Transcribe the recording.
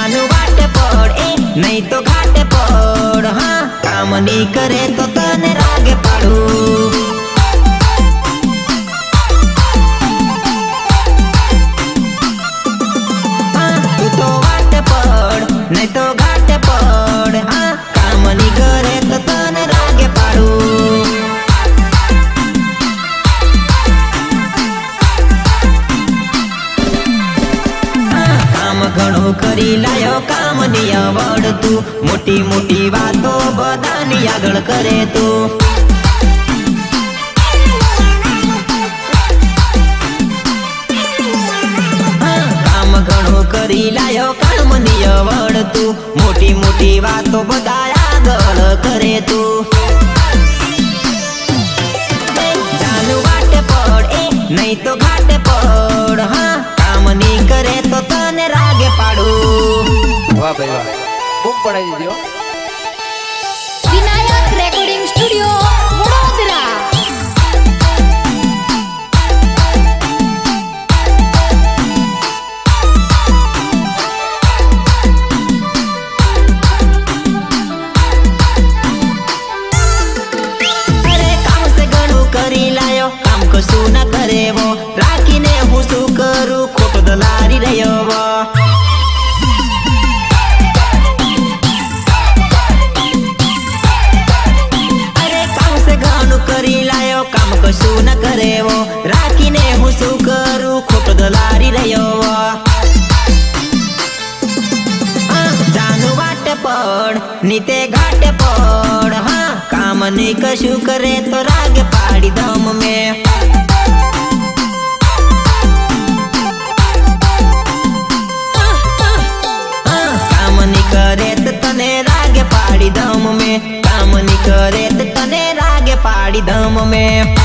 જાનું વાટે પડ એ નહીં તો ઘાટે પડ હા કામ નહીં કરે તો તને રાગે પાડું હા તું તો વાટે પડ નહીં તો ઘાટે પડ હા કામ નહીં કરે તો તને રાગે પાડું ઘણું કરી લાયો કામ ની આવડ તું મોટી મોટી વાતો બધાની આગળ કરે તું કામ ઘણું કરી લાયો કામ ની આવડ તું મોટી મોટી વાતો બધા આગળ કરે તું જાનું વાટે પડ એ નહીં તો ઘાટે પડ હા કામ નહીં કરે તો તને રાગે પાડું વાહ ભાઈ વાહ ખૂબ પડાઈ દીધો વિનાયક રેકોર્ડિંગ સ્ટુડિયો વડોદરા અરે કામ સે ઘણું કરી લાયો કામ કશું ના કરે વો રાખીને હું શું કરું ખોટો દલારી રહ્યો અરે કામ સે ઘણું કરી લાયો કામ કશું ના કરે વો રાખીને હું શું કરું ખોટો દલારી રહ્યો જાનું વાટે પડ નીતે ઘાટે પડ હા કામ નહીં કશું કરે તો રાગે પાડી દમ મેં કામ નહીં કરે તો તને રાગે પાડી દમ મેં કામ નહીં કરે તો તને રાગે પાડી દમ મેં